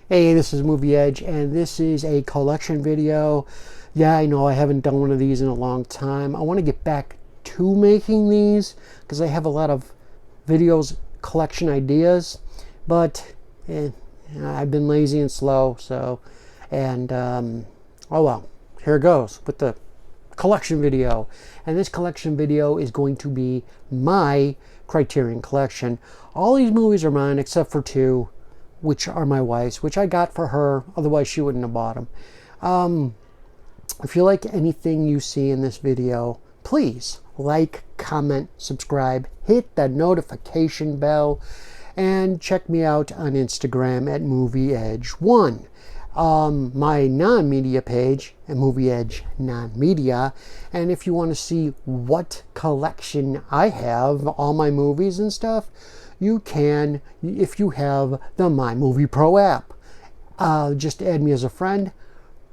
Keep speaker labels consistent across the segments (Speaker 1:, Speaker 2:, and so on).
Speaker 1: Hey, this is Movie Edge, and this is a collection video. Yeah, I know I haven't done one of these in a long time. I want to get back to making these because I have a lot of videos, collection ideas, but I've been lazy and slow, so, and oh well, here it goes with the collection video. And this collection video is going to be my Criterion Collection. All these movies are mine except for two, which are my wife's, which I got for her, otherwise she wouldn't have bought them. If you like anything you see in this video, please like, comment, subscribe, hit the notification bell, and check me out on Instagram at movieedge1. My non-media page at movieedge non-media. And if you want to see what collection I have, all my movies and stuff, you can if you have the My Movie Pro app. Just add me as a friend,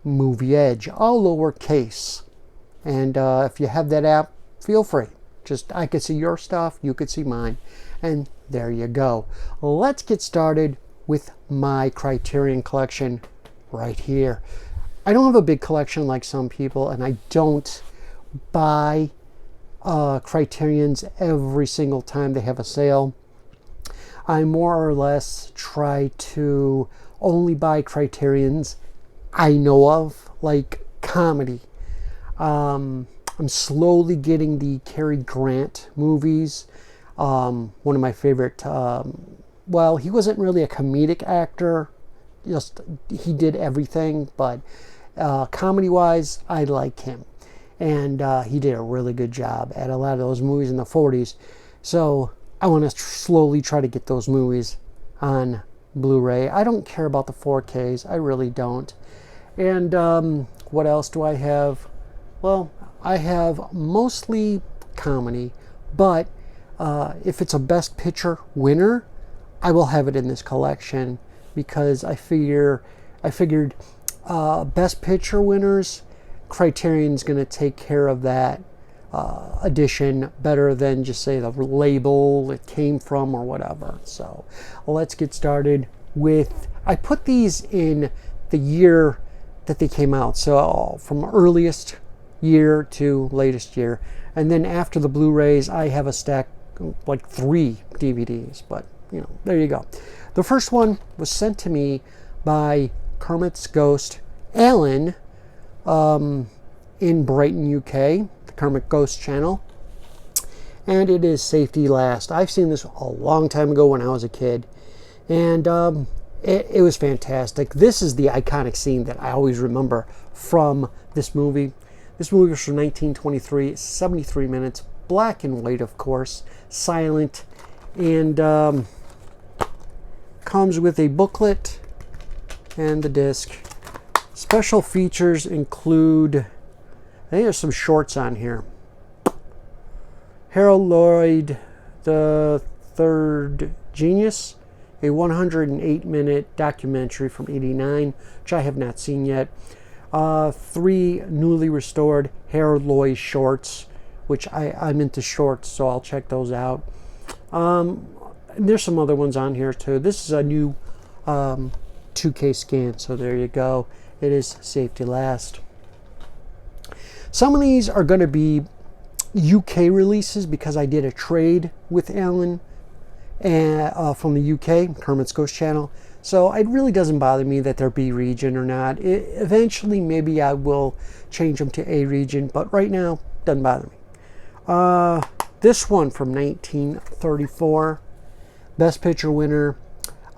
Speaker 1: Movie Edge, all lowercase. And if you have that app, feel free. Just I could see your stuff, you could see mine, and there you go. Let's get started with my Criterion Collection right here. I don't have a big collection like some people, and I don't buy Criterions every single time they have a sale. I more or less try to only buy Criterions I know of, like comedy. I'm slowly getting the Cary Grant movies. One of my favorite, well, he wasn't really a comedic actor, just he did everything, but comedy-wise, I like him. And he did a really good job at a lot of those movies in the 40s. So I want to slowly try to get those movies on Blu-ray. I don't care about the 4Ks. I really don't. And what else do I have? Well, I have mostly comedy, but if it's a Best Picture winner, I will have it in this collection because I figured Best Picture winners, Criterion's going to take care of that edition better than just say the label it came from or whatever. So let's get started with, I put these in the year that they came out, so from earliest year to latest year, and then after the Blu-rays I have a stack, like 3 DVDs, but you know, there you go. The first one was sent to me by Kermit's Ghost Alan in Brighton, UK, the Kermit Ghost channel, and it is Safety Last. I've seen this a long time ago when I was a kid, and it was fantastic. This is the iconic scene that I always remember from this movie. This movie was from 1923, 73 minutes, black and white, of course, silent, and comes with a booklet and the disc. Special features include, I think there's some shorts on here. Harold Lloyd the Third Genius, a 108-minute documentary from '89, which I have not seen yet. 3 newly restored Harold Lloyd shorts, which I'm into shorts, so I'll check those out. There's some other ones on here too. This is a new 2K scan, so there you go. It is Safety Last. Some of these are going to be UK releases because I did a trade with Alan from the UK, Kermit's Ghost Channel. So it really doesn't bother me that they're B region or not. Eventually, maybe I will change them to A region, but right now, doesn't bother me. This one from 1934, Best Picture winner,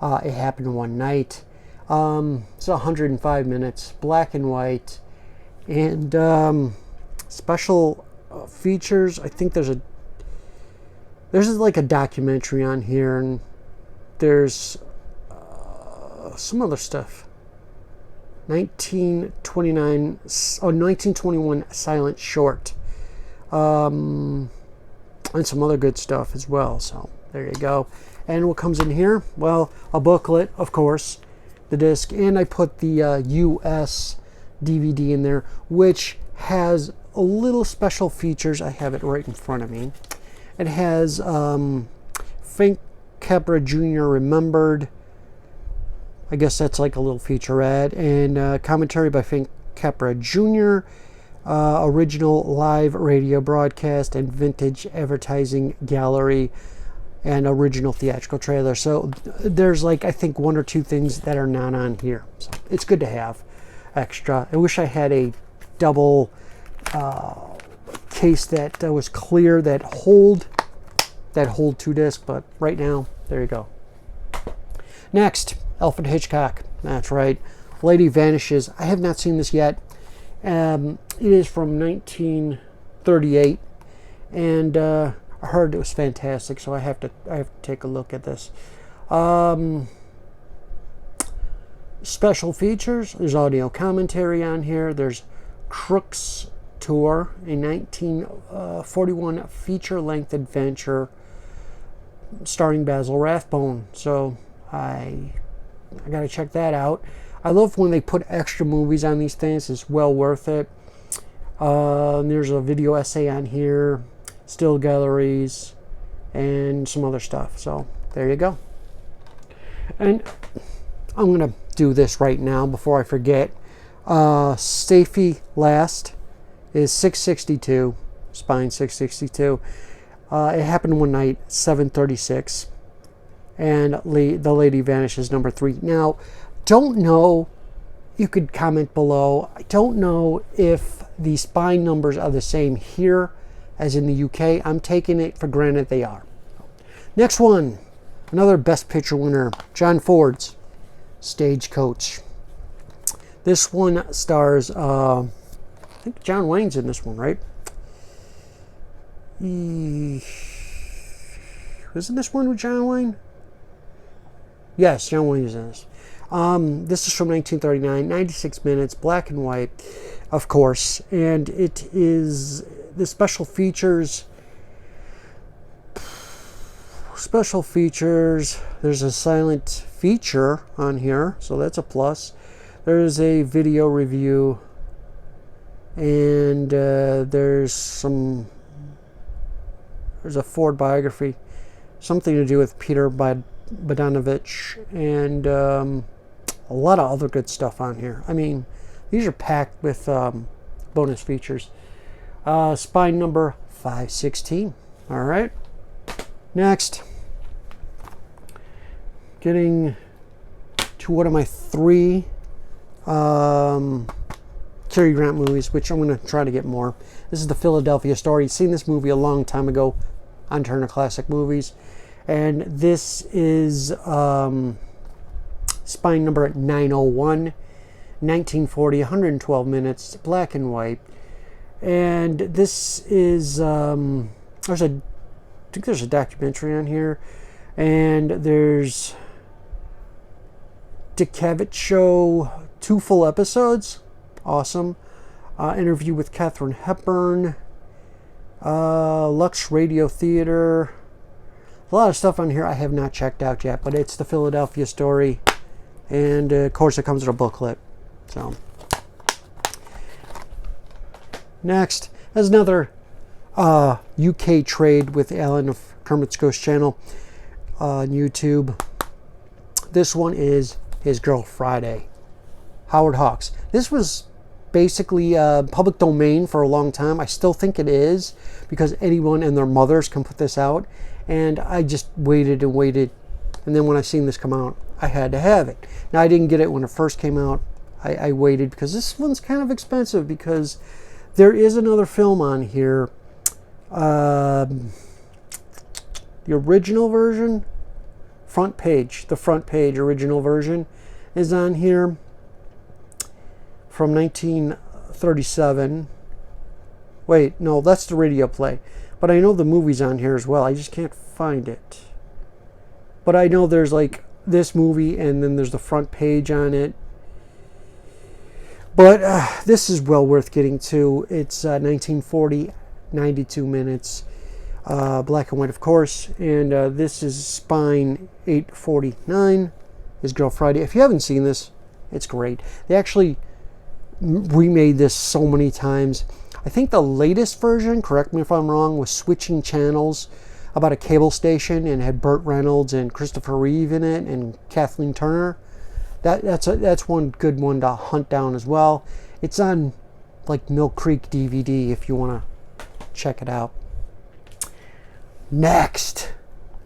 Speaker 1: It Happened One Night. It's 105 minutes, black and white, and special features. I think there's like a documentary on here, and there's some other stuff. 1921 silent short, and some other good stuff as well. So there you go. And what comes in here? Well, a booklet, of course, the disc, and I put the US DVD in there, which has a little special features. I have it right in front of me. It has Frank Capra Jr. Remembered. I guess that's like a little featurette. And commentary by Frank Capra Jr. Original live radio broadcast and vintage advertising gallery and original theatrical trailer. So there's like, I think, one or two things that are not on here. So it's good to have extra. I wish I had a double case that was clear, that hold 2 discs, but right now, there you go. Next, Alfred Hitchcock. That's right. Lady Vanishes. I have not seen this yet. It is from 1938, and I heard it was fantastic, so I have to take a look at this. Special features. There's audio commentary on here. There's Crook's Tour, a 1941 feature-length adventure starring Basil Rathbone. So I got to check that out. I love when they put extra movies on these things. It's well worth it. There's a video essay on here, still galleries, and some other stuff. So there you go. And I'm going to do this right now before I forget. Safety Last is 662, Spine 662. It happened one night, 7:36. And The Lady Vanishes, number 3. Now, don't know, you could comment below. I don't know if the Spine numbers are the same here as in the UK. I'm taking it for granted they are. Next one, another Best Picture winner, John Ford's Stagecoach. This one stars, I think John Wayne's in this one, right? Isn't this one with John Wayne? Yes, John Wayne is in this. This is from 1939, 96 minutes, black and white, of course. And it is the special features. Special features. There's a silent feature on here, so that's a plus. There's a video review. And there's a Ford biography. Something to do with Peter Bogdanovich, and a lot of other good stuff on here. I mean, these are packed with bonus features. Spine number 516. All right. Next, getting to one of my 3 Cary Grant movies, which I'm going to try to get more. This is The Philadelphia Story. You've seen this movie a long time ago on Turner Classic Movies. And this is Spine number 901, 1940, 112 minutes, black and white. And this is, I think there's a documentary on here. And there's Dick Cavett Show, 2 full episodes. Awesome. Interview with Katharine Hepburn. Lux Radio Theater. A lot of stuff on here I have not checked out yet, but it's The Philadelphia Story. And of course it comes with a booklet. So next, there's another UK trade with Alan of Kermit's Ghost Channel on YouTube. This one is His Girl Friday. Howard Hawks. This was basically public domain for a long time. I still think it is, because anyone and their mothers can put this out. And I just waited and waited. And then when I seen this come out, I had to have it. Now, I didn't get it when it first came out. I waited because this one's kind of expensive, because there is another film on here. The original version, the front page original version is on here from 1937. Wait, no, that's the radio play. But I know the movie's on here as well. I just can't find it. But I know there's like this movie, and then there's the front page on it. But this is well worth getting to. It's 1940, 92 minutes. Black and white, of course. And this is Spine 849. His Girl Friday. If you haven't seen this, it's great. They actually remade this so many times. I think the latest version, correct me if I'm wrong, was switching channels about a cable station and had Burt Reynolds and Christopher Reeve in it and Kathleen Turner. That's one good one to hunt down as well. It's on like Mill Creek DVD if you want to check it out. Next,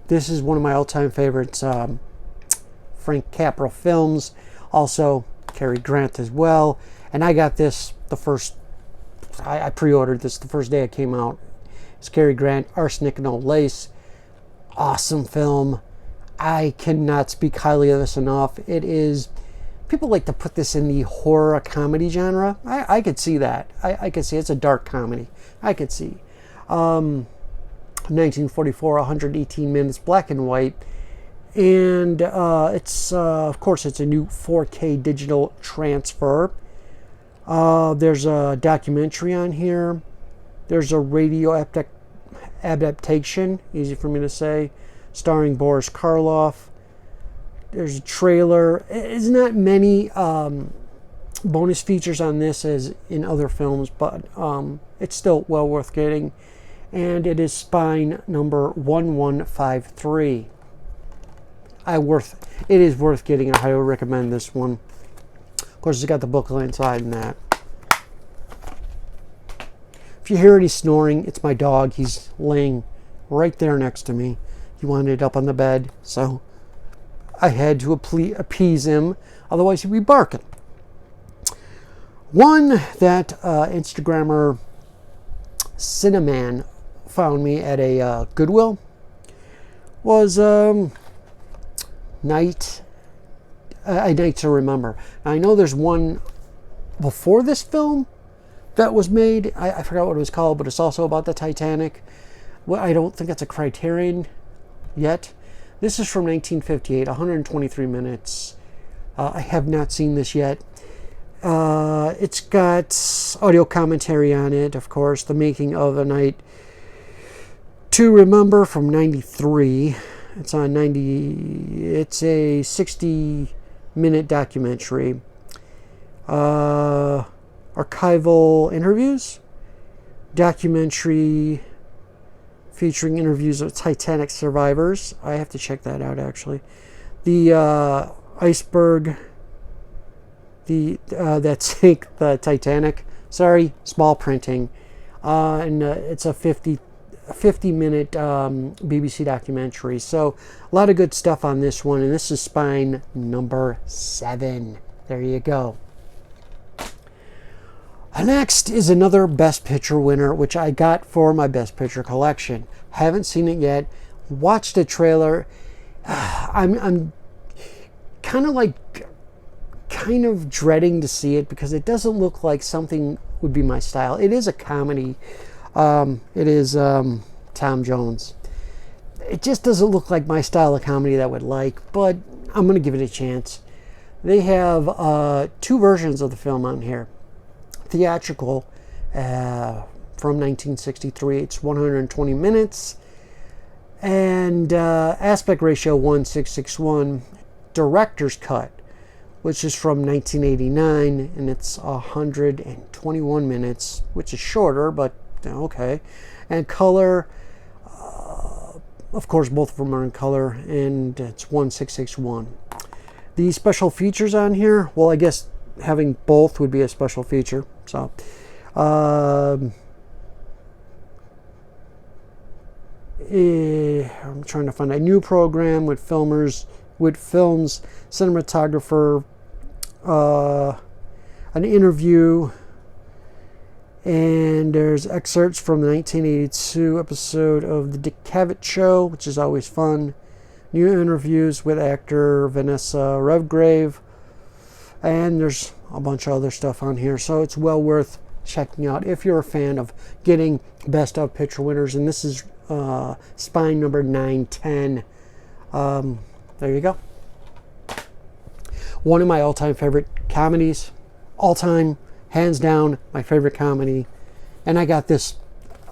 Speaker 1: this is one of my all-time favorites, Frank Capra films, also Cary Grant as well. And I got this I pre-ordered this the first day it came out. It's Cary Grant, Arsenic and Old Lace. Awesome film. I cannot speak highly of this enough. It is, people like to put this in the horror comedy genre. I could see that. I could see it's a dark comedy. I could see. 1944, 118 minutes, black and white. And it's, of course, it's a new 4K digital transfer. There's a documentary on here. There's a radio adaptation, easy for me to say, starring Boris Karloff. There's a trailer. It's not many bonus features on this as in other films, but it's still well worth getting. And it is Spine number 1153. It is worth getting. I highly recommend this one. Of course, it's got the booklet inside and that. If you hear any snoring, it's my dog. He's laying right there next to me. He wanted up on the bed, so I had to appease him. Otherwise, he'd be barking. One that Instagrammer Cinnamon found me at a Goodwill was A Night to Remember. Now, I know there's one before this film that was made. I forgot what it was called, but it's also about the Titanic. Well, I don't think it's a Criterion yet. This is from 1958, 123 minutes. I have not seen this yet. It's got audio commentary on it, of course. The Making of A Night to Remember from 93. It's on 90. It's a 60-minute documentary. Archival interviews. Documentary featuring interviews of Titanic survivors. I have to check that out, actually. The iceberg that sank the Titanic. Sorry, small printing. And it's a 50-minute BBC documentary. So a lot of good stuff on this one. And this is Spine number 7. There you go. Next is another Best Picture winner, which I got for my Best Picture collection. Haven't seen it yet. Watched the trailer. I'm kind of dreading to see it because it doesn't look like something would be my style. It is a comedy. It is Tom Jones. It just doesn't look like my style of comedy that I would like, but I'm going to give it a chance. They have 2 versions of the film on here. Theatrical from 1963. It's 120 minutes. And aspect ratio 1:661. Director's cut, which is from 1989, and it's 121 minutes, which is shorter, but okay. And color, of course, both of them are in color, and it's 1:661. The special features on here, well, I guess having both would be a special feature. So, I'm trying to find a new program with films, cinematographer, an interview, and there's excerpts from the 1982 episode of The Dick Cavett Show, which is always fun. New interviews with actor Vanessa Redgrave, and there's a bunch of other stuff on here, so it's well worth checking out if you're a fan of getting Best of Picture winners. And this is Spine number 910. There you go. One of my all-time favorite comedies, all-time, hands down, my favorite comedy. And I got this,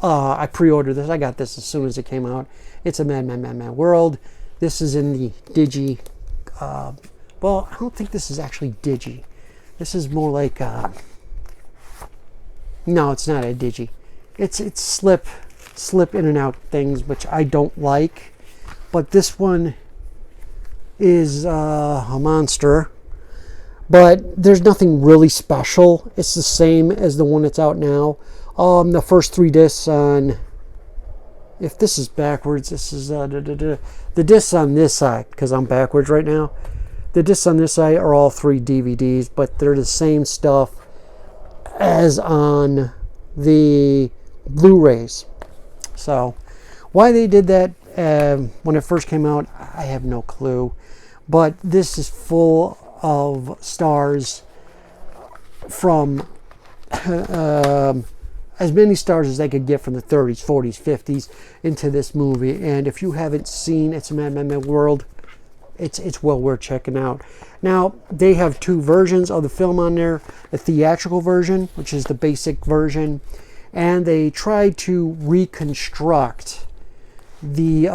Speaker 1: I pre-ordered this. I got this as soon as it came out. It's a Mad World. This is in the Digi. Well, I don't think this is actually Digi. This is more like, no, it's not a Digi. It's slip slip in and out things, which I don't like. But this one is a monster. But there's nothing really special. It's the same as the one that's out now. The first 3 discs on... If this is backwards, this is the discs on this side, because I'm backwards right now. The discs on this side are all 3 DVDs, but they're the same stuff as on the Blu-rays. So why they did that when it first came out, I have no clue. But this is full of stars from as many stars as they could get from the 30s, 40s, 50s into this movie. And if you haven't seen It's a Mad, Mad, Mad World, it's well worth checking out. Now, they have 2 versions of the film on there. The theatrical version, which is the basic version, and they tried to reconstruct the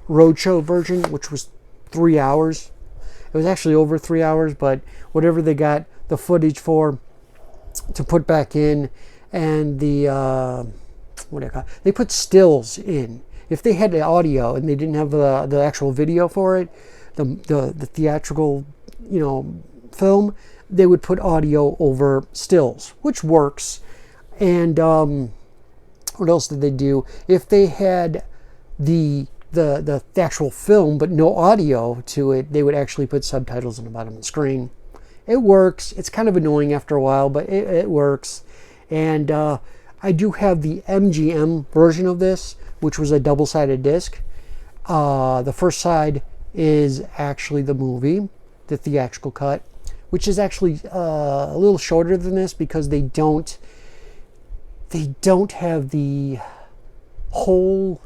Speaker 1: roadshow version, which was 3 hours. It was actually over 3 hours, but whatever they got the footage for to put back in, and the what do you call it? They put stills in. If they had the audio and they didn't have the actual video for it, the theatrical, you know, film, they would put audio over stills, which works. And what else did they do? If they had the actual film but no audio to it, they would actually put subtitles on the bottom of the screen. It works. It's kind of annoying after a while, but it works. And I do have the MGM version of this, which was a double-sided disc. The first side is actually the movie, the theatrical cut, which is actually a little shorter than this because they don't have the whole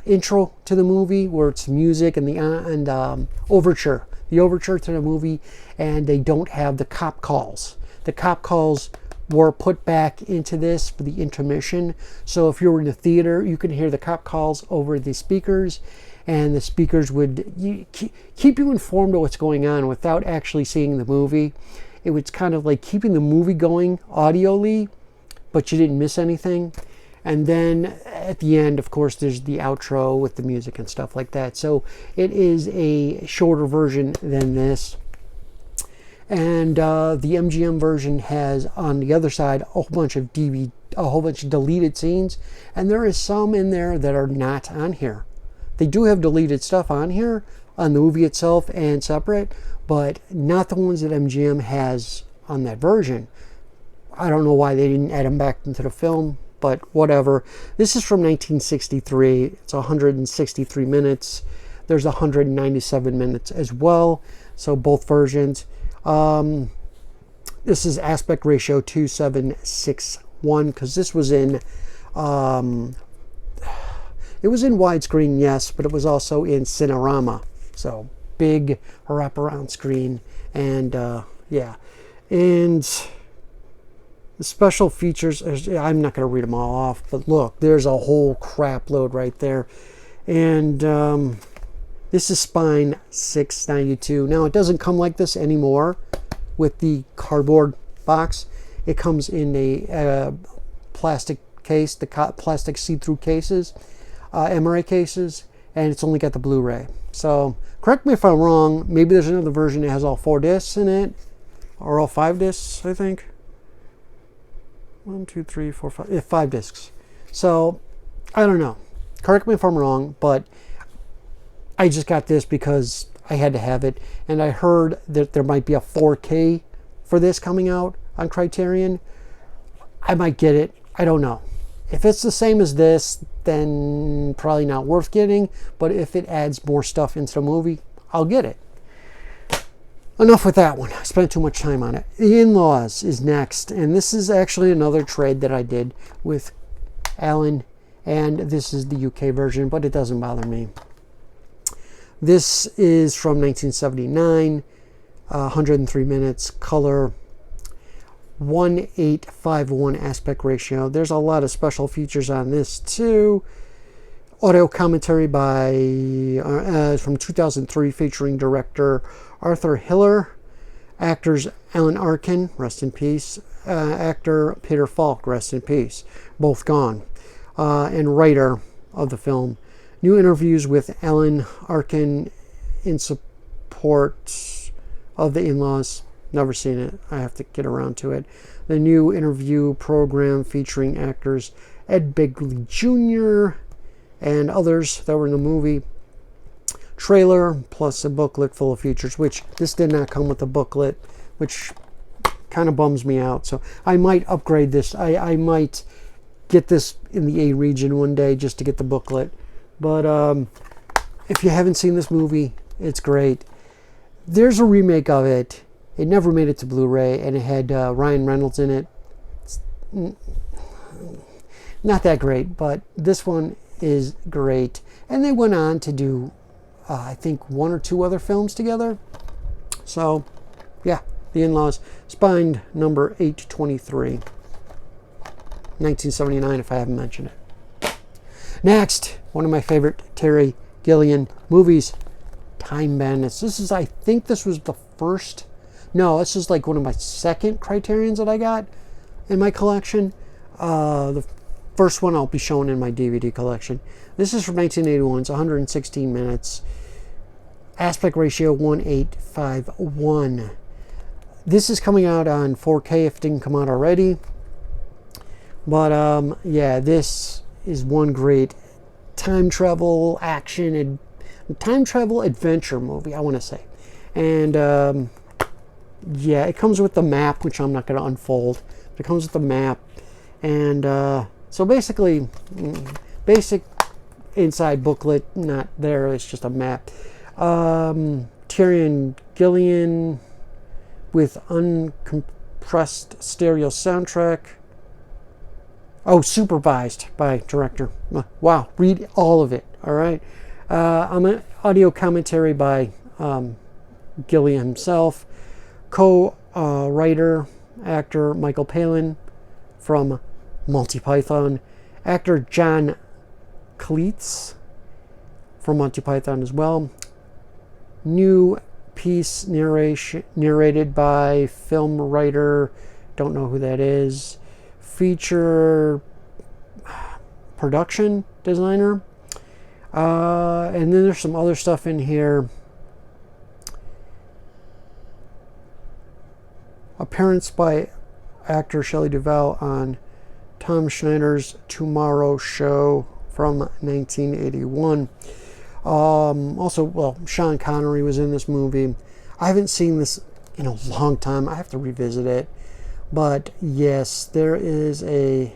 Speaker 1: intro to the movie where it's music and the overture, the overture to the movie, and they don't have the cop calls. The cop calls were put back into this for the intermission. So if you were in the theater, you could hear the cop calls over the speakers, and the speakers would keep you informed of what's going on without actually seeing the movie. It was kind of like keeping the movie going audioly, but you didn't miss anything. And then at the end, of course, there's the outro with the music and stuff like that. So it is a shorter version than this. And the MGM version has on the other side a whole bunch of deleted scenes, and there is some in there that are not on here. They do have deleted stuff on here on the movie itself and separate, but not the ones that MGM has on that version. I don't know why they didn't add them back into the film, but whatever. This is from 1963. It's 163 minutes. There's 197 minutes as well, so both versions. This is aspect ratio 2761 because this was in it was in widescreen, yes, but it was also in Cinerama, so big wraparound screen. And yeah, and the special features, I'm not going to read them all off, but look, there's a whole crap load right there. And this is spine 692. Now, it doesn't come like this anymore with the cardboard box. It comes in a plastic case, the plastic see-through cases, MRA cases, and it's only got the Blu-ray. So, correct me if I'm wrong, maybe there's another version that has all 4 discs in it, or all 5 discs, I think. 1, 2, 3, 4, 5, yeah, 5 discs. So, I don't know. Correct me if I'm wrong, but I just got this because I had to have it, and I heard that there might be a 4K for this coming out on Criterion. I might get it. I don't know. If it's the same as this, then probably not worth getting, but if it adds more stuff into the movie, I'll get it. Enough with that one. I spent too much time on it. The In-Laws is next, and this is actually another trade that I did with Alan, and this is the UK version, but it doesn't bother me. This is from 1979, 103 minutes, color 1851 aspect ratio. There's a lot of special features on this too. Audio commentary by from 2003 featuring director Arthur Hiller, actors Alan Arkin, rest in peace, actor Peter Falk, rest in peace, both gone. and writer of the film. New interviews with Alan Arkin in support of the Inlaws. Never seen it. I have to get around to it. The new interview program featuring actors Ed Begley Jr. and others that were in the movie. Trailer plus a booklet full of features, which this did not come with a booklet, which kind of bums me out. So I might upgrade this. I might get this in the A region one day just to get the booklet. But if you haven't seen this movie, it's great. There's a remake of it. It never made it to Blu-ray, and it had Ryan Reynolds in it. It's not that great, but this one is great. And they went on to do, I think, 1 or 2 other films together. So, yeah, The In-Laws. Spine number 823. 1979, if I haven't mentioned it. Next, one of my favorite Terry Gilliam movies, Time Bandits. This is, I think this was the first, no, this is like one of my second Criterions that I got in my collection. The first one I'll be showing in my DVD collection. This is from 1981. It's 116 minutes. Aspect ratio 1851. This is coming out on 4K if it didn't come out already. But yeah, this is one great time travel action and time travel adventure movie, I want to say. And yeah, it comes with the map, which I'm not going to unfold. It comes with the map. And so basically, basic inside booklet, not there, it's just a map. Criterion Collection with uncompressed stereo soundtrack. Oh, supervised by director. Wow, read all of it, all right? I'm an audio commentary by Gilliam himself. Co-writer, actor Michael Palin from Monty Python. Actor John Cleese from Monty Python as well. New piece narrated by film writer, don't know who that is. Feature production designer. And then there's some other stuff in here. Appearance by actor Shelley Duvall on Tom Schneider's Tomorrow Show from 1981. Also, well, Sean Connery was in this movie. I haven't seen this in a long time. I have to revisit it. But yes, there is a...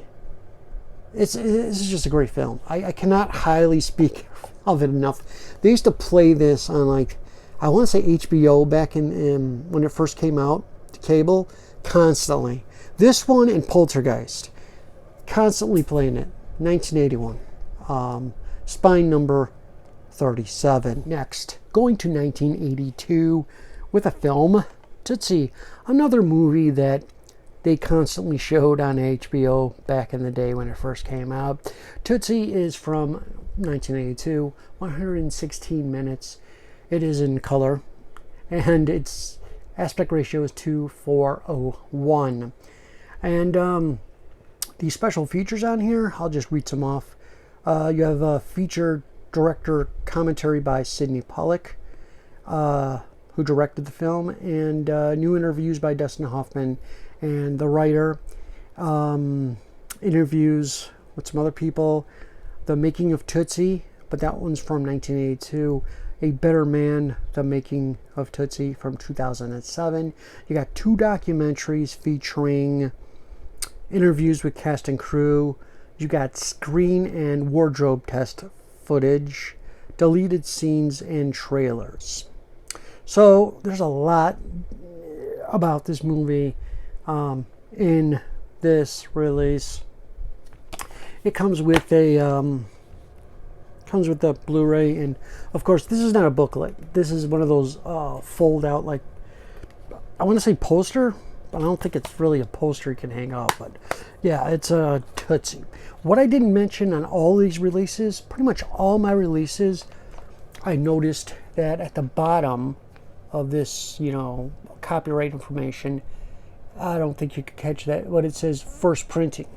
Speaker 1: This is just a great film. I cannot highly speak of it enough. They used to play this on, like, I want to say HBO back in when it first came out to cable, constantly. This one and Poltergeist, constantly playing it. 1981. Spine number 37. Next, going to 1982 with a film, Tootsie, another movie that they constantly showed on HBO back in the day when it first came out. Tootsie is from 1982, 116 minutes. It is in color, and its aspect ratio is 2:4:01. And the special features on here, I'll just read some off. You have a feature director commentary by Sidney Pollack, who directed the film, and new interviews by Dustin Hoffman and the writer, interviews with some other people, The Making of Tootsie, but that one's from 1982, A Better Man, The Making of Tootsie from 2007. You got 2 documentaries featuring interviews with cast and crew. You got screen and wardrobe test footage, deleted scenes, and trailers. So there's a lot about this movie in this release. It comes with a Blu-ray, and of course this is not a booklet. This is one of those fold out, like, I want to say poster, but I don't think it's really a poster you can hang up. But yeah, it's a Tootsie. What I didn't mention on all these releases, pretty much all my releases, I noticed that at the bottom of this, copyright information, I don't think you could catch that, but it says first printing.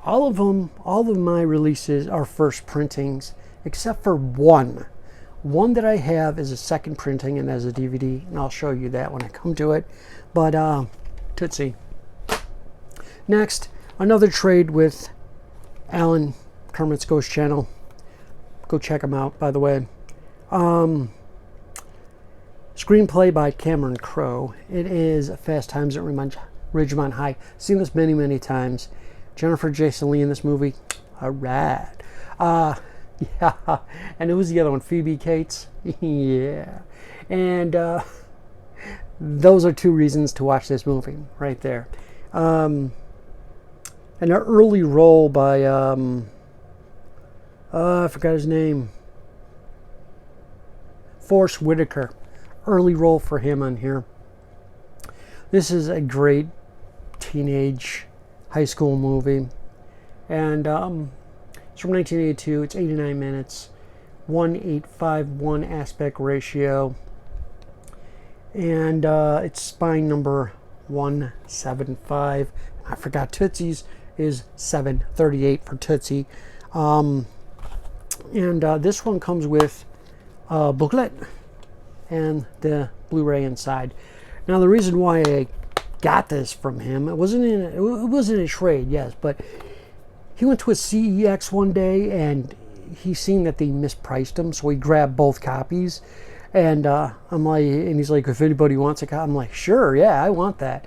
Speaker 1: All of them, all of my releases are first printings, except for one. One that I have is a second printing and as a DVD, and I'll show you that when I come to it. But Tootsie. Next, another trade with Alan Kermit's Ghost Channel. Go check him out, by the way. Screenplay by Cameron Crowe. It is Fast Times at Ridgemont High. Seen this many, many times. Jennifer Jason Leigh in this movie. All right. Yeah. And who's the other one? Phoebe Cates. Yeah. And those are two reasons to watch this movie right there. An early role by I forgot his name. Forrest Whitaker. Early role for him on here. This is a great teenage high school movie, and it's from 1982. It's 89 minutes, 1:851 aspect ratio, and it's spine number 175. I forgot Tootsie's is 738 for Tootsie, and this one comes with a booklet and the Blu-ray inside. Now the reason why I got this from him, it wasn't a trade, yes, but he went to a CEX one day and he seen that they mispriced them, so he grabbed both copies. And I'm like, and he's like, if anybody wants a copy, I'm like, sure, yeah, I want that.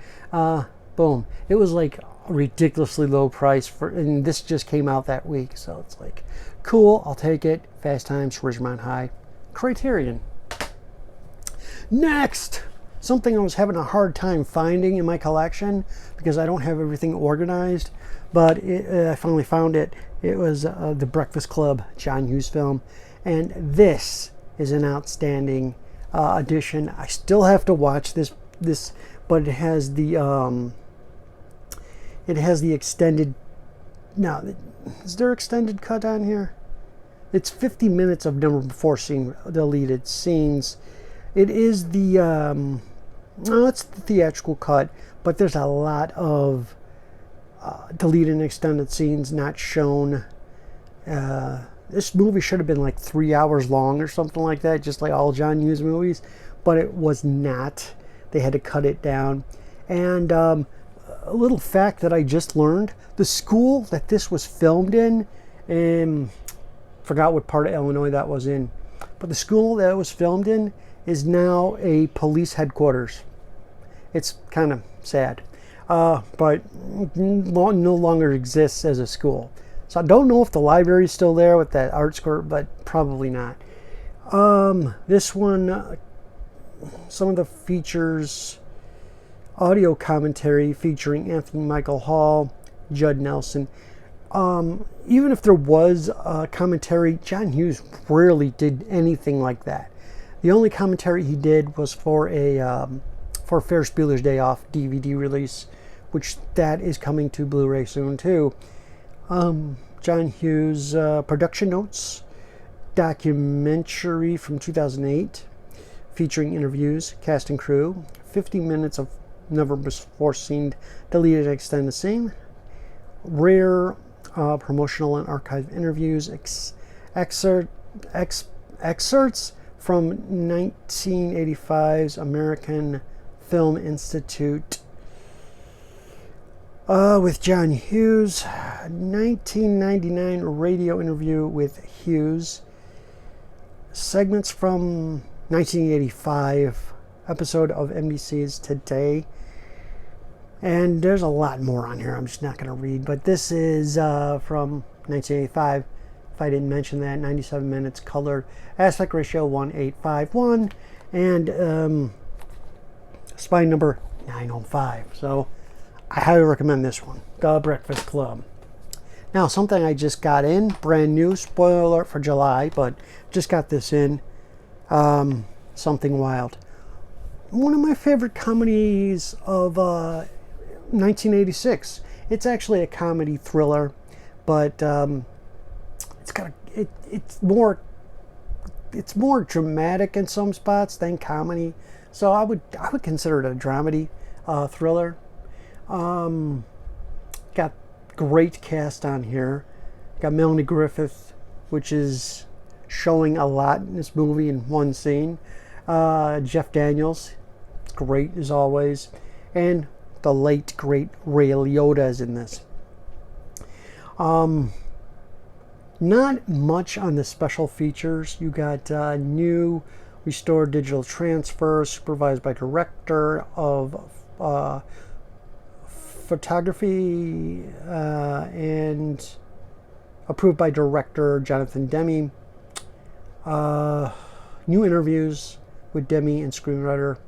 Speaker 1: Boom. It was like a ridiculously low price for, and this just came out that week, so it's like, cool, I'll take it. Fast Times, Ridgemont High, Criterion. Next, something I was having a hard time finding in my collection because I don't have everything organized, but I finally found it. It was The Breakfast Club John Hughes film, and this is an outstanding edition. I still have to watch this, but it has the extended. Now, is there extended cut on here? It's 50 minutes of never before seen deleted scenes. It is the no, it's the theatrical cut, but there's a lot of deleted and extended scenes not shown. This movie should have been like 3 hours long or something like that, just like all John Hughes movies, but it was not. They had to cut it down. And a little fact that I just learned, the school that this was filmed in, forgot what part of Illinois that was in, but the school that it was filmed in is now a police headquarters. It's kind of sad, but no longer exists as a school. So I don't know if the library is still there with that art score, but probably not. This one, some of the features, audio commentary featuring Anthony Michael Hall, Judd Nelson. Even if there was commentary, John Hughes rarely did anything like that. The only commentary he did was for for Ferris Bueller's Day Off DVD release, which that is coming to Blu-ray soon too. John Hughes production notes, documentary from 2008, featuring interviews, cast and crew, 50 minutes of never before seen deleted extended scene, rare promotional and archive interviews, excerpts from 1985's American Film Institute with John Hughes, 1999 radio interview with Hughes, segments from 1985 episode of NBC's Today, and there's a lot more on here I'm just not going to read, but this is from 1985. If I didn't mention that, 97 minutes, colored, aspect ratio 1:851, and spine number 905. So I highly recommend this one, The Breakfast Club. Now, something I just got in, brand new, spoiler alert for July, but just got this in, Something Wild. One of my favorite comedies of 1986. It's actually a comedy thriller, but it's more dramatic in some spots than comedy, so I would consider it a dramedy thriller. Got Great cast on here. Got Melanie Griffith, which is showing a lot in this movie in one scene. Jeff Daniels, great as always. And the late, great Ray Liotta is in this. Not much on the special features. You got new restored digital transfer, supervised by director of photography and approved by director Jonathan Demme. New interviews with Demme and screenwriter.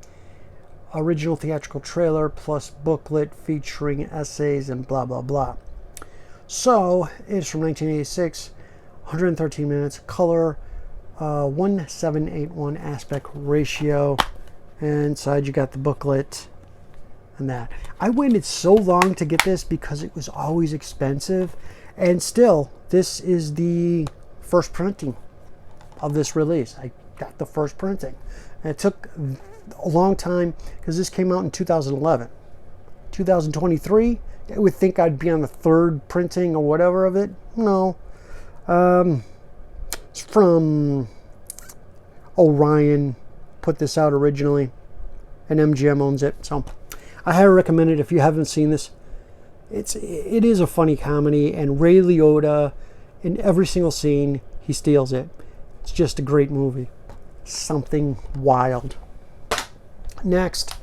Speaker 1: Original theatrical trailer plus booklet featuring essays and blah blah blah. So it's from 1986, 113 minutes, color 1781 aspect ratio, and inside you got the booklet and that. I waited so long to get this because it was always expensive, and still this is the first printing of this release. I got the first printing, and it took a long time because this came out in 2011. 2023, I would think I'd be on the third printing or whatever of it. No. It's from Orion, put this out originally, and MGM owns it. So I highly recommend it if you haven't seen this. It is a funny comedy, and Ray Liotta, in every single scene, he steals it. It's just a great movie. Something wild. Next,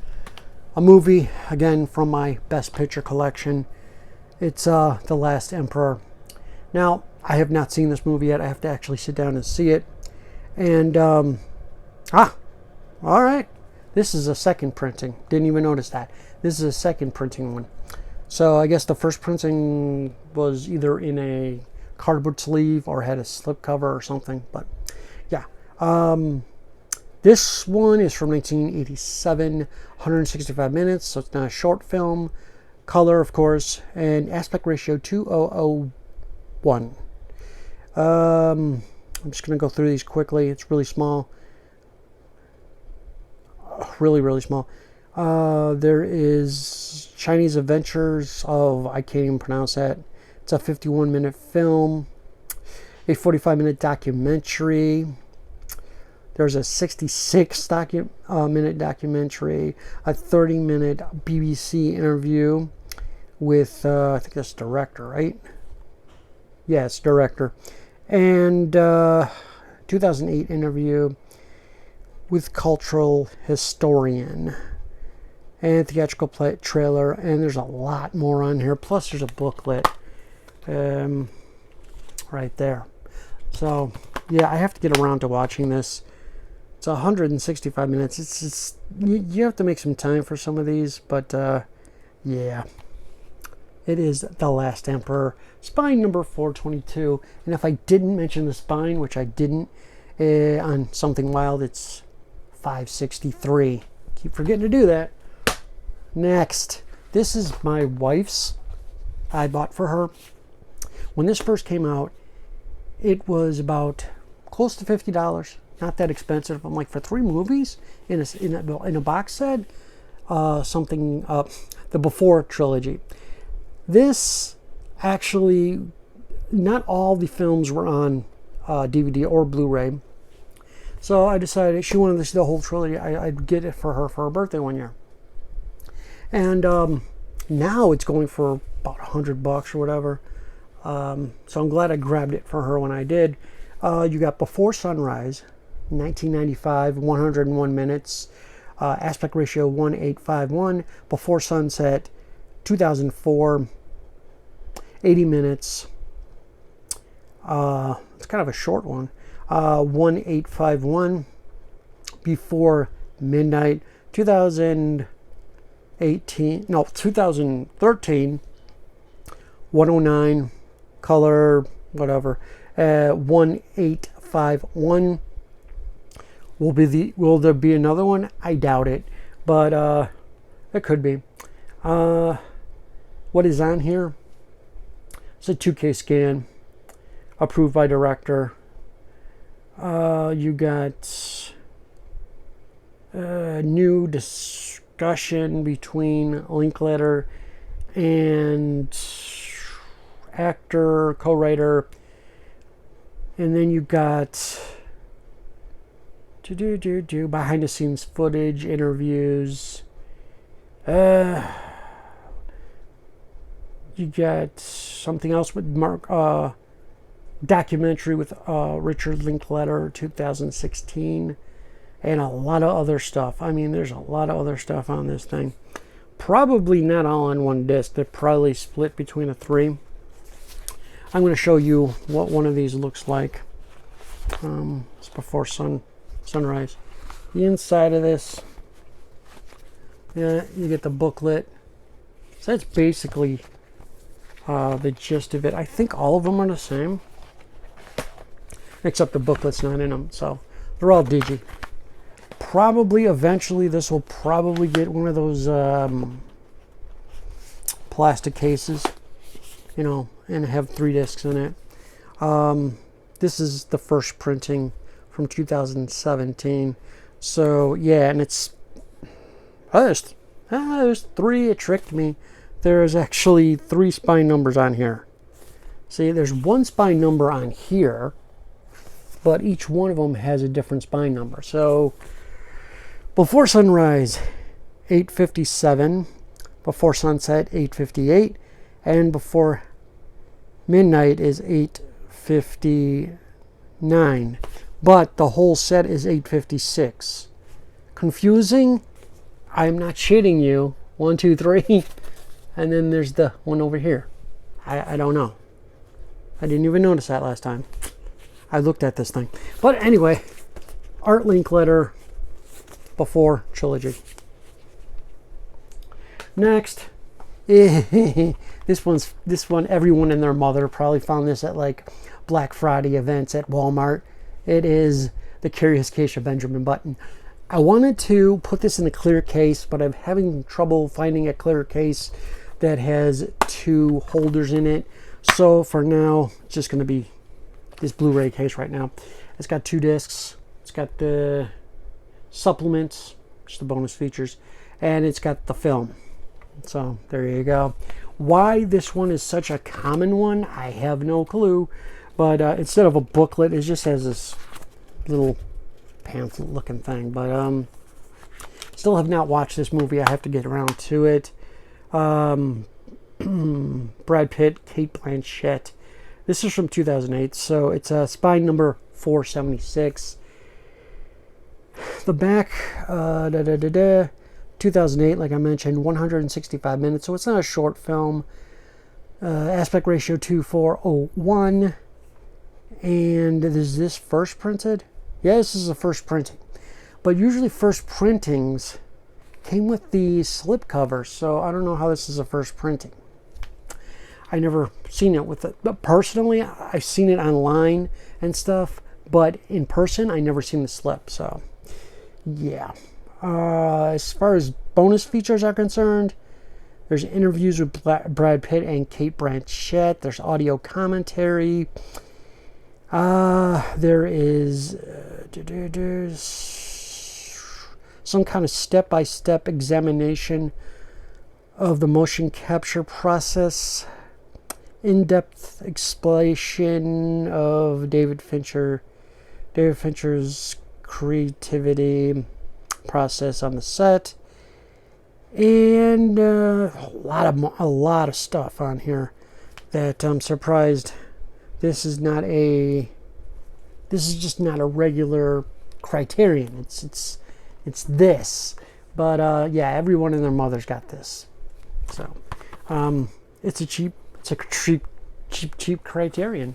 Speaker 1: a movie, again, from my Best Picture collection. It's The Last Emperor. Now, I have not seen this movie yet. I have to actually sit down and see it. And, all right. This is a second printing. Didn't even notice that. This is a second printing one. So I guess the first printing was either in a cardboard sleeve or had a slipcover or something. But, yeah. This one is from 1987, 165 minutes, so it's not a short film. Color, of course, and aspect ratio 2001. I'm just going to go through these quickly. It's really small. Really, really small. There is Chinese Adventures of, I can't even pronounce that. It's a 51-minute film, a 45-minute documentary. There's a 66-minute documentary, a 30-minute BBC interview with, I think that's director, right? Yes, director. And 2008 interview with cultural historian. And theatrical trailer. And there's a lot more on here. Plus there's a booklet right there. So, yeah, I have to get around to watching this. It's 165 minutes. It's you have to make some time for some of these, but yeah, it is The Last Emperor, spine number 422. And if I didn't mention the spine, which I didn't, on Something Wild, it's 563. Keep forgetting to do that. Next, this is my wife's. I bought for her. When this first came out, it was about close to $50. Not that expensive. I'm like, for 3 movies in a box set, the Before trilogy. This actually, not all the films were on DVD or Blu-ray. So I decided she wanted to see the whole trilogy. I'd get it for her birthday one year. And now it's going for about $100 or whatever. So I'm glad I grabbed it for her when I did. You got Before Sunrise, 1995, 101 minutes, aspect ratio 1851. Before Sunset, 2004, 80 minutes. It's kind of a short one. 1851. Before Midnight, 2013, 109, color, whatever. 1851. Will there be another one? I doubt it, but it could be. What is on here? It's a 2K scan, approved by director. You got new discussion between Linkletter and actor, co-writer, and then you got behind the scenes footage, interviews. You got something else with documentary with Richard Linklater, 2016, and a lot of other stuff. I mean, there's a lot of other stuff on this thing. Probably not all on one disc. They're probably split between the three. I'm going to show you what one of these looks like. It's before sunrise. The inside of this, yeah, you get the booklet. So that's basically the gist of it. I think all of them are the same, except the booklet's not in them. So they're all digi. Probably eventually this will probably get one of those plastic cases, you know, and have 3 discs in it. This is the first printing from 2017. So yeah, and it's there's 3. It tricked me. There's actually 3 spine numbers on here. See, there's 1 spine number on here, but each one of them has a different spine number. So before sunrise, 8:57, before sunset, 8:58, and before midnight is 8:59. But the whole set is 8:56. Confusing? I'm not shitting you. 1, 2, 3, and then there's the one over here. I don't know. I didn't even notice that last time I looked at this thing. But anyway, Art Linklater before trilogy. Next, this one everyone and their mother probably found this at like Black Friday events at Walmart. It is The Curious Case of Benjamin Button. I wanted to put this in a clear case, but I'm having trouble finding a clear case that has 2 holders in it. So for now, it's just going to be this Blu-ray case right now. It's got 2 discs. It's got the supplements, just the bonus features, and it's got the film. So there you go. Why this one is such a common one, I have no clue. But instead of a booklet, it just has this little pamphlet looking thing. But still have not watched this movie. I have to get around to it. Brad Pitt, Kate Blanchett. This is from 2008, so it's spine number 476. The back, 2008, like I mentioned, 165 minutes, so it's not a short film. Aspect ratio 2:4:01. And is this first printed? Yeah, this is the first printing. But usually first printings came with the slipcover, so I don't know how this is a first printing. I never seen it with it, but personally, I've seen it online and stuff, but in person, I never seen the slip, so yeah. As far as bonus features are concerned, there's interviews with Brad Pitt and Kate Blanchett. There's audio commentary. There is some kind of step-by-step examination of the motion capture process, in-depth explanation of David Fincher's creativity process on the set, and a lot of stuff on here that I'm surprised. This is just not a regular Criterion. It's this, but yeah, everyone and their mother's got this. So it's a cheap Criterion.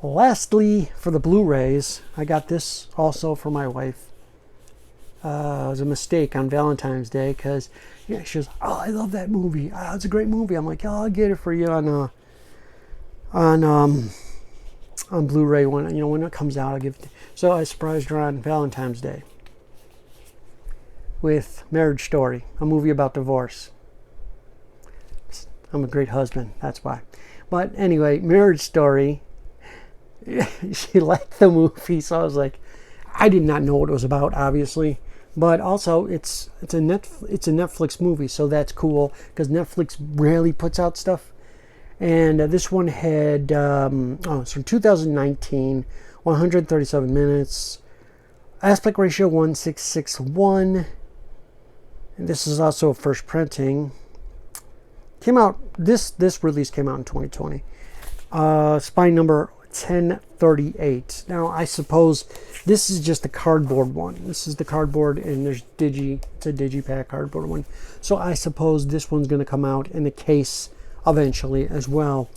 Speaker 1: Lastly, for the Blu-rays, I got this also for my wife. It was a mistake on Valentine's Day because yeah, she was, oh, I love that movie. Oh, it's a great movie. I'm like, oh, I'll get it for you on Blu-ray when it comes out. I'll give it to you. So I surprised her on Valentine's Day with Marriage Story, a movie about divorce. I'm a great husband, that's why. But anyway, Marriage Story. She liked the movie, so I was like, I did not know what it was about, obviously, But also, it's a Netflix movie, so that's cool because Netflix rarely puts out stuff. And this one had it's from 2019, 137 minutes, aspect ratio 1661. And this is also a first printing. Came out this release came out in 2020. Spine number 1038. Now I suppose this is just the cardboard one. This is the cardboard, and there's it's a digipack cardboard one. So I suppose this one's going to come out in the case eventually as well.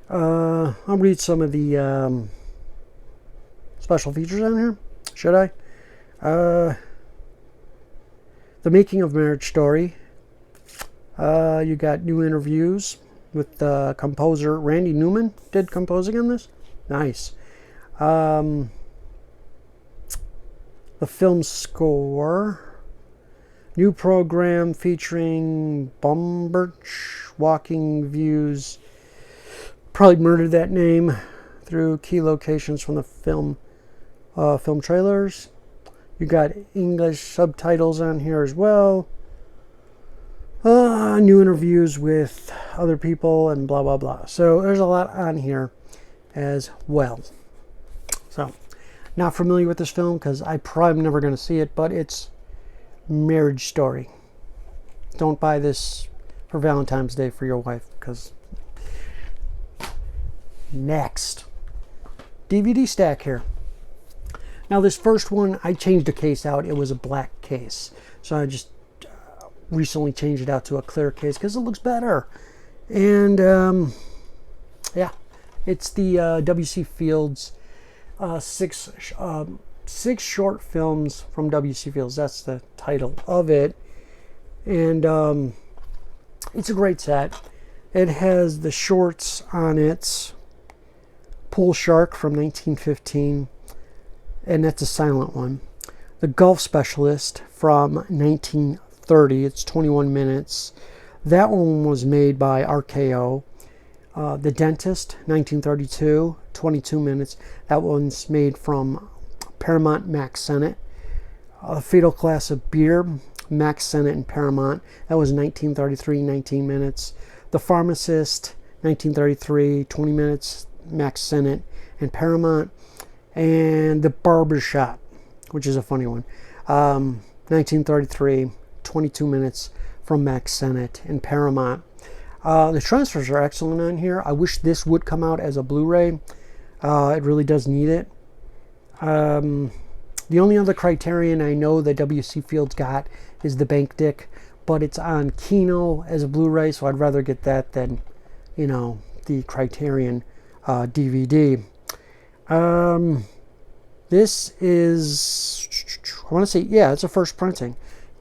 Speaker 1: I'll read some of the special features on here. Should I? The Making of Marriage Story. You got new interviews with composer Randy Newman. Did composing on this? Nice. The film score. New program featuring Bumberch, Walking Views. Probably murdered that name through key locations from the film trailers. You got English subtitles on here as well. New interviews with other people and blah blah blah. So there's a lot on here as well. So not familiar with this film because I probably never going to see it, but it's Marriage Story. Don't buy this for Valentine's Day for your wife, because next DVD stack here. Now this first one, I changed the case out. It was a black case, so I just recently changed it out to a clear case because it looks better. And yeah, it's the W.C. Fields six short films from W.C. Fields. That's the title of it. And it's a great set. It has the shorts on it. Pool Shark from 1915, and that's a silent one. The Golf Specialist from 1930. It's 21 minutes. That one was made by RKO. The Dentist, 1932, 22 minutes. That one's made from Paramount Max Sennett. Fatal Class of Beer, Max Sennett and Paramount. That was 1933, 19 minutes. The Pharmacist, 1933, 20 minutes, Max Sennett and Paramount. And The Barbershop, which is a funny one, 1933, 22 minutes from Max Sennett and Paramount. The transfers are excellent on here. I wish this would come out as a Blu-ray. It really does need it. The only other Criterion I know that W.C. Fields got is the Bank Dick, but it's on Kino as a Blu-ray, so I'd rather get that than, you know, the Criterion DVD. This is, I want to say, yeah, it's a first printing.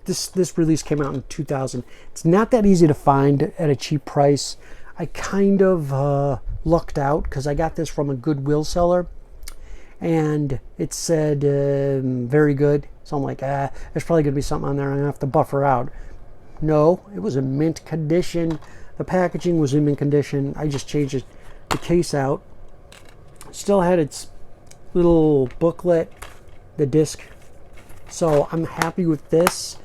Speaker 1: This release came out in 2000. It's not that easy to find at a cheap price. I kind of lucked out because I got this from a Goodwill seller, and it said very good. So I'm like, there's probably going to be something on there. I'm going to have to buffer out. No, it was in mint condition. The packaging was in mint condition. I just changed the case out. Still had its little booklet, the disc. So I'm happy with this.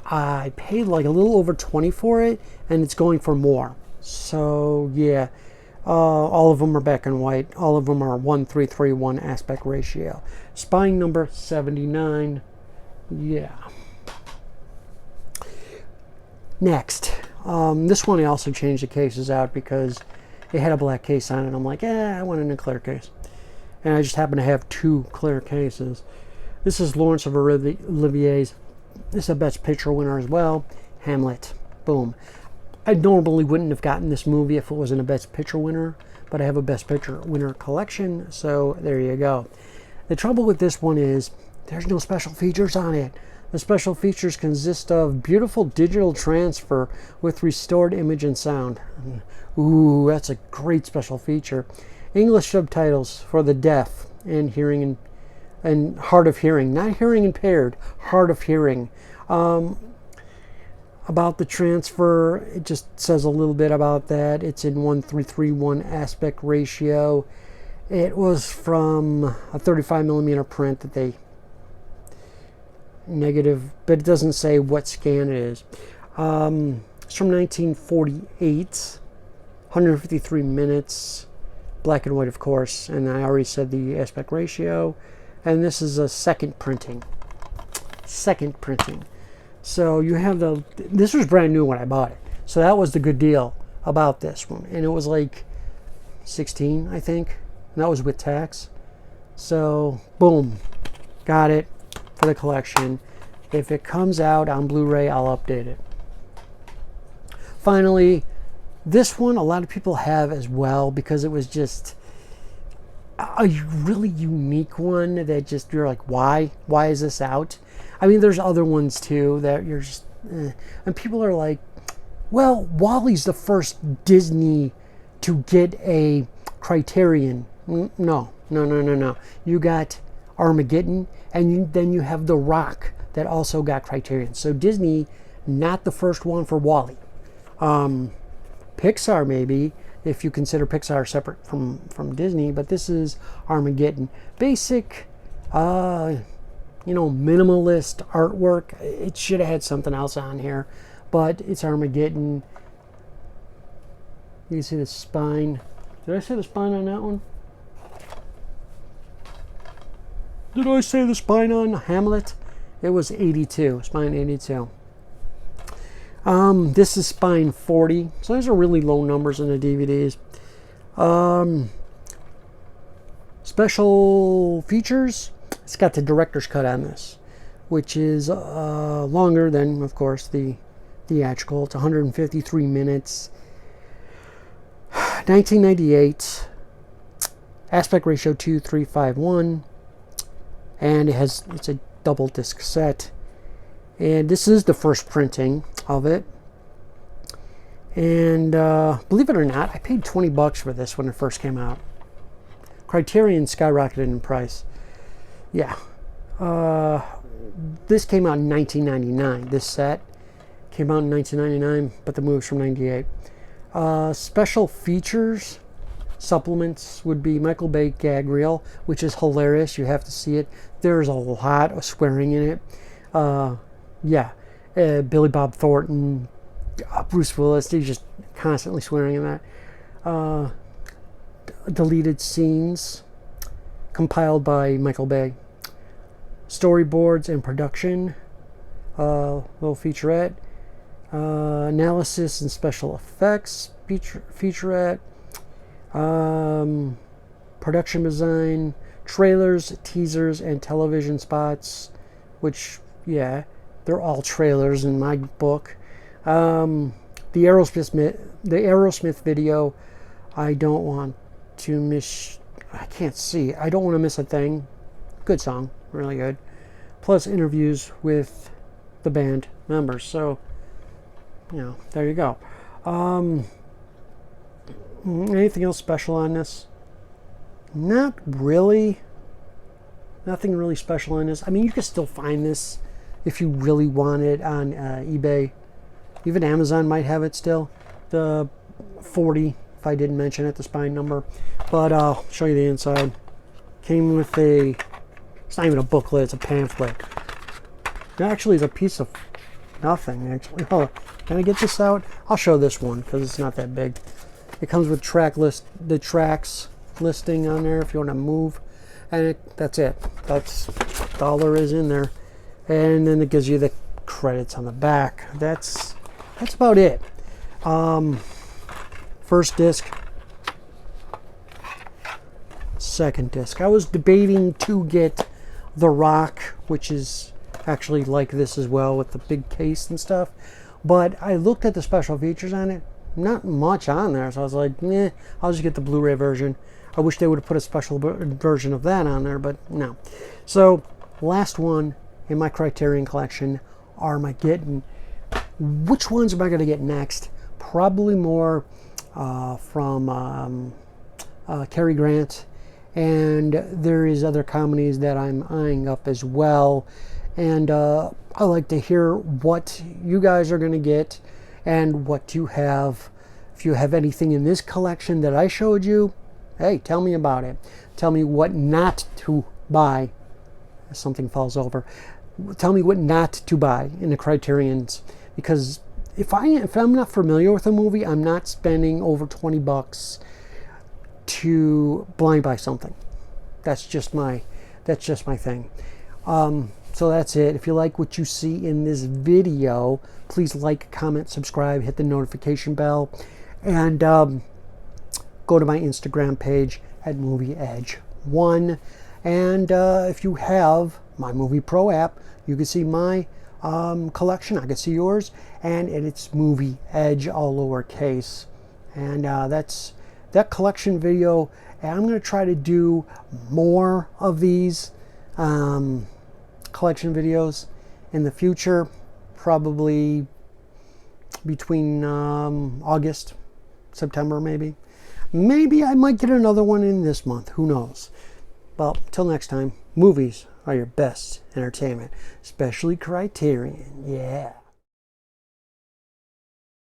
Speaker 1: I paid like a little over 20 for it, and it's going for more. So yeah, all of them are black and white. All of them are 1:3:1 aspect ratio. Spine number 79. Yeah. Next, this one I also changed the cases out because it had a black case on it. I'm like, I want it in a clear case, and I just happen to have two clear cases. This is Laurence of Olivier's. This is a Best Picture winner as well. Hamlet. Boom. I normally wouldn't have gotten this movie if it wasn't a Best Picture winner, but I have a Best Picture winner collection, so there you go. The trouble with this one is there's no special features on it. The special features consist of beautiful digital transfer with restored image and sound. Ooh, that's a great special feature. English subtitles for the deaf and hearing and hard of hearing, not hearing impaired, hard of hearing. About the transfer, it just says a little bit about that. It's in 1:3:1 aspect ratio. It was from a 35mm print that they negative, but it doesn't say what scan it is. It's from 1948, 153 minutes, black and white, of course, and I already said the aspect ratio. And this is a second printing. So you have this was brand new when I bought it. So that was the good deal about this one. And it was like 16, I think. And that was with tax. So, boom. Got it for the collection. If it comes out on Blu-ray, I'll update it. Finally, this one a lot of people have as well because it was just a really unique one that just, you're like, why is this out? I mean, there's other ones too that you're just and people are like, well, WALL-E's the first Disney to get a Criterion. No. You got Armageddon, and then you have The Rock that also got Criterion. So Disney, not the first one for WALL-E. Pixar maybe, if you consider Pixar separate from Disney, but this is Armageddon. Basic, minimalist artwork. It should have had something else on here, but it's Armageddon. You can see the spine. Did I say the spine on that one? Did I say the spine on Hamlet? It was 82, spine 82. This is spine 40, so those are really low numbers in the DVDs. Special features, it's got the director's cut on this, which is longer than, of course, the theatrical. It's 153 minutes. 1998, aspect ratio 2:351, and it's a double disc set. And this is the first printing of it. And believe it or not, I paid $20 for this when it first came out. Criterion skyrocketed in price. Yeah. This came out in 1999. This set came out in 1999, but the movie's from 98. Special features, supplements would be Michael Bay gag reel, which is hilarious. You have to see it. There's a lot of swearing in it. Billy Bob Thornton, Bruce Willis, they're just constantly swearing in that. Deleted scenes compiled by Michael Bay. Storyboards and production, little featurette. Analysis and special effects featurette. Production design, trailers, teasers, and television spots, which, yeah, they're all trailers in my book. The Aerosmith video, I don't want to miss. I can't see. I don't want to miss a thing. Good song, really good. Plus interviews with the band members. So, there you go. Anything else special on this? Not really. Nothing really special on this. I mean, you can still find this if you really want it on eBay. Even Amazon might have it still. The 40, if I didn't mention it, the spine number. But I'll show you the inside. Came with it's not even a booklet, it's a pamphlet. Actually, it's a piece of nothing, actually. Oh, can I get this out? I'll show this one, because it's not that big. It comes with the tracks listing on there if you want to move. And that's it. That's all there is in there. And then it gives you the credits on the back. That's about it. First disc. Second disc. I was debating to get The Rock, which is actually like this as well with the big case and stuff. But I looked at the special features on it. Not much on there. So I was like, I'll just get the Blu-ray version. I wish they would have put a special version of that on there, but no. So, last one in my Criterion collection, Armageddon. Which ones am I going to get next? Probably more from Cary Grant, and there is other comedies that I'm eyeing up as well. And I like to hear what you guys are going to get and what you have. If you have anything in this collection that I showed you, hey, tell me about it. Tell me what not to buy if something falls over. tell me what not to buy in the Criterions, because if I'm not familiar with a movie, I'm not spending over 20 bucks to blind buy something. That's just my thing. So that's it. If you like what you see in this video, please like, comment, subscribe, hit the notification bell, and go to my Instagram page at movieedge1. And if you have my Movie Pro app, you can see my collection. I can see yours, and it's Movie Edge, all lowercase. And that's that collection video. And I'm going to try to do more of these collection videos in the future, probably between August, September, maybe. Maybe I might get another one in this month. Who knows? Well, till next time, movies are your best entertainment, especially Criterion. Yeah.